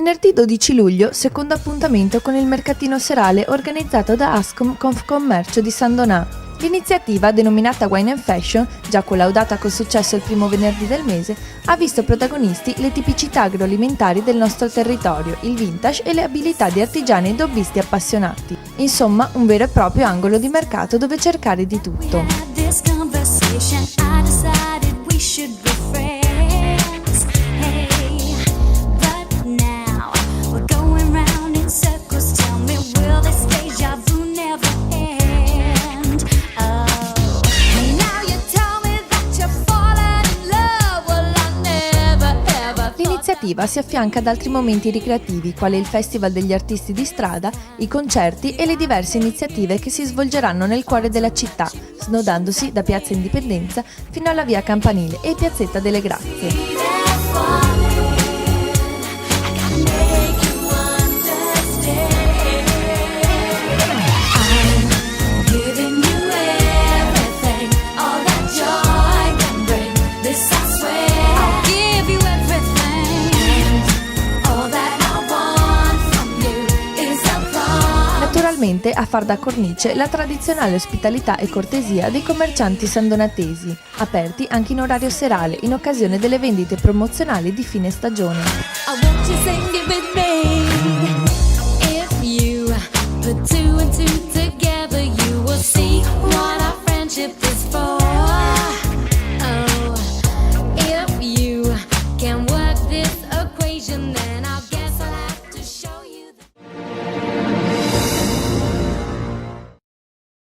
Venerdì 12 luglio, secondo appuntamento con il mercatino serale organizzato da Ascom Confcommercio di San Donà. L'iniziativa, denominata Wine and Fashion, già collaudata col successo il primo venerdì del mese, ha visto protagonisti le tipicità agroalimentari del nostro territorio, il vintage e le abilità di artigiani e hobbisti appassionati. Insomma, un vero e proprio angolo di mercato dove cercare di tutto. L'iniziativa si affianca ad altri momenti ricreativi, quali il Festival degli Artisti di Strada, i concerti e le diverse iniziative che si svolgeranno nel cuore della città, snodandosi da Piazza Indipendenza fino alla Via Campanile e Piazzetta delle Grazie. Naturalmente a far da cornice la tradizionale ospitalità e cortesia dei commercianti sandonatesi, aperti anche in orario serale in occasione delle vendite promozionali di fine stagione.